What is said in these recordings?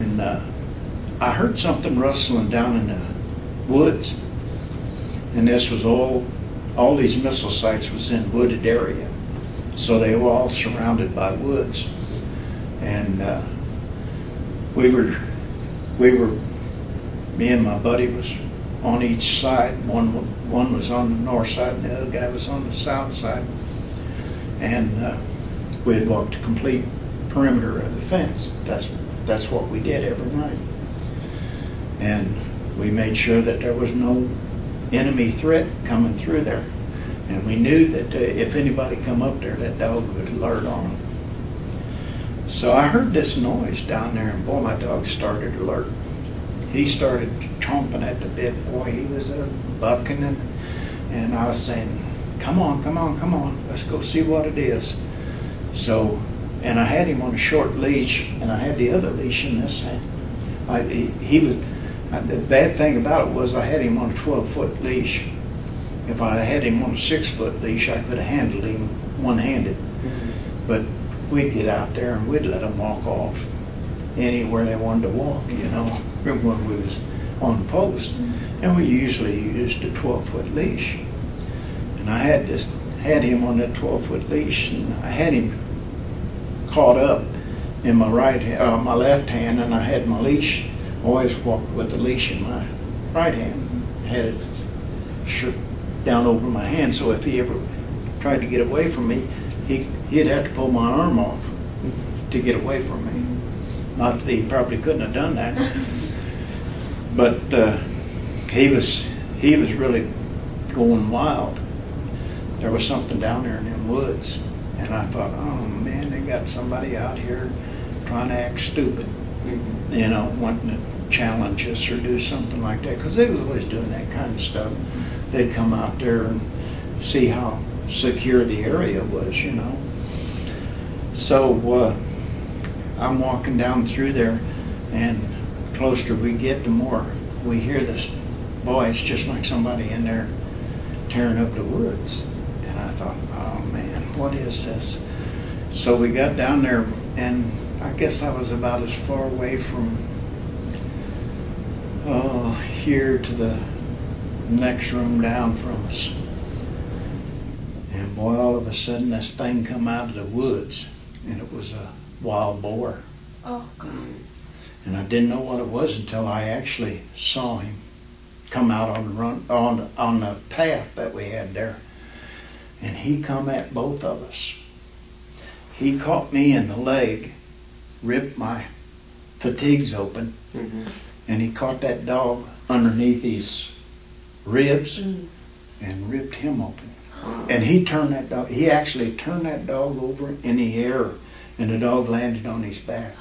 And I heard something rustling down in the woods. And this was all these missile sites was in wooded area. So they were all surrounded by woods. And we were, me and my buddy was on each side. One was on the north side and the other guy was on the south side. And we had walked a complete perimeter of the fence. That's what we did every night. And we made sure that there was no enemy threat coming through there. And we knew that if anybody come up there, that dog would alert on them. So I heard this noise down there, and boy, my dog started alert. He started chomping at the bit. Boy, he was bucking, and I was saying, come on, let's go see what it is. So, and I had him on a short leash, and I had the other leash in this hand. The bad thing about it was I had him on a 12-foot leash. If I had him on a 6-foot leash, I could have handled him one-handed. Mm-hmm. But we'd get out there and we'd let them walk off anywhere they wanted to walk, when we was on post. Mm-hmm. And we usually used a 12-foot leash. And I had him on that 12-foot leash, and I had him caught up in my my left hand, and I had my leash. Always walked with the leash in my right hand. Had it down over my hand, so if he ever tried to get away from me, he'd have to pull my arm off to get away from me. Not that he probably couldn't have done that, but he was really going wild. There was something down there in them woods, and I thought, oh man, they got somebody out here trying to act stupid, wanting to challenge us or do something like that, because they was always doing that kind of stuff. They'd come out there and see how secure the area was, So I'm walking down through there, and the closer we get, the more we hear this voice, just like somebody in there tearing up the woods. And I thought, oh man, what is this? So we got down there, and I guess I was about as far away from here to the next room down from us. And boy, all of a sudden this thing come out of the woods, and it was a wild boar. Oh God. And I didn't know what it was until I actually saw him come out on the run on the path that we had there. And he come at both of us. He caught me in the leg, ripped my fatigues open, and he caught that dog underneath his ribs and ripped him open. And he actually turned that dog over in the air, and the dog landed on his back.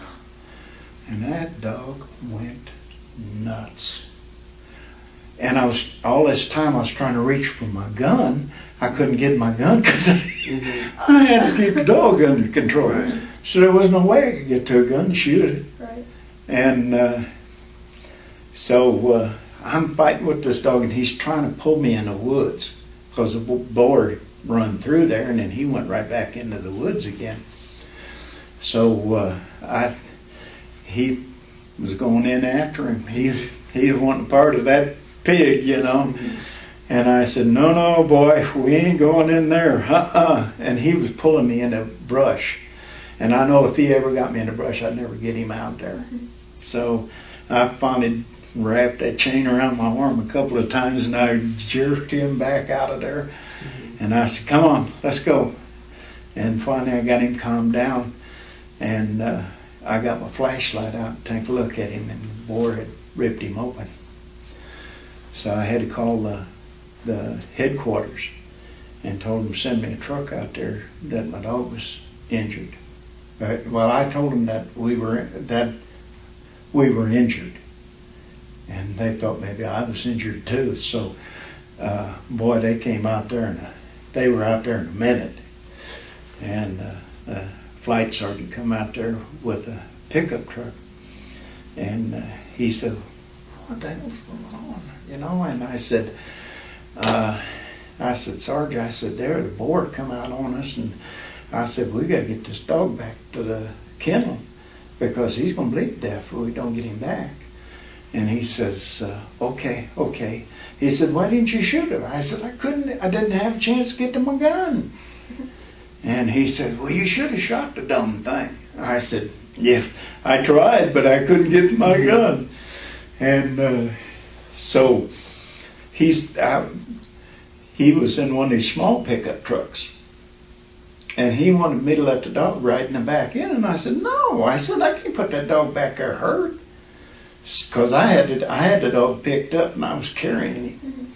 And that dog went nuts. And all this time I was trying to reach for my gun. I couldn't get my gun because I had to keep the dog under control. Right. So there was no way I could get to a gun to shoot it. Right. And so I'm fighting with this dog, and he's trying to pull me in the woods because the boar run through there, and then he went right back into the woods again. So he was going in after him. He was wanting part of that pig, And I said, no, boy, we ain't going in there. And he was pulling me in the brush. And I know if he ever got me in the brush, I'd never get him out there. So I finally wrapped that chain around my arm a couple of times, and I jerked him back out of there. And I said, come on, let's go. And finally I got him calmed down, and I got my flashlight out to take a look at him, and the boar had ripped him open. So I had to call the headquarters and told them to send me a truck out there that my dog was injured. Well, I told them that we were injured, and they thought maybe I was injured too. So, boy, they came out there, and they were out there in a minute. And the flight sergeant come out there with a pickup truck, and he said, "What the hell's going on?" And I said, "Sarge," I said, "there, the boar come out on us," and I said, "We got to get this dog back to the kennel." because he's going to bleed to death if we don't get him back. And he says, okay. He said, why didn't you shoot him? I said, I didn't have a chance to get to my gun. And he said, well, you should have shot the dumb thing. I said, yeah, I tried, but I couldn't get to my gun. And so he was in one of these small pickup trucks. And he wanted me to let the dog ride in the back end. And I said, no. I said, I can't put that dog back there hurt. Because I had the dog picked up and I was carrying him.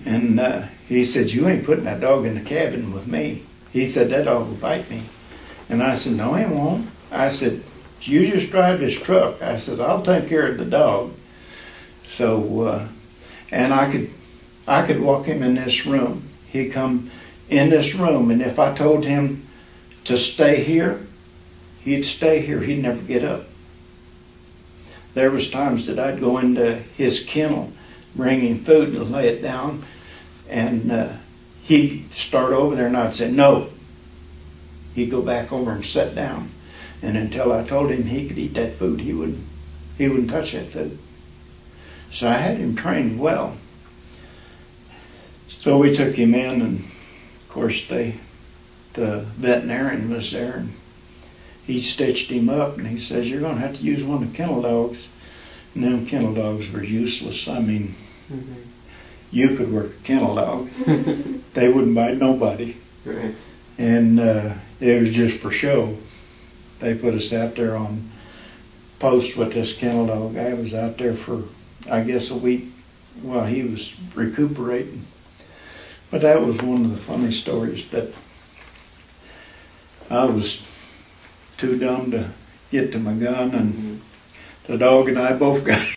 And he said, you ain't putting that dog in the cabin with me. He said, that dog will bite me. And I said, no, he won't. I said, you just drive this truck. I said, I'll take care of the dog. So, and I could walk him in this room. He'd come in this room, and if I told him to stay here, he'd stay here. He'd never get up. There was times that I'd go into his kennel, bring him food and lay it down, and he'd start over there and I'd say, no. He'd go back over and sit down. And until I told him he could eat that food, he wouldn't touch that food. So I had him trained well. So we took him in, and of course the veterinarian was there, and he stitched him up, and he says, you're going to have to use one of the kennel dogs. And them kennel dogs were useless. I mean, you could work a kennel dog. They wouldn't bite nobody. Right. And it was just for show. They put us out there on post with this kennel dog. I was out there for, I guess, a week while he was recuperating. But that was one of the funny stories, that I was too dumb to get to my gun, and the dog and I both got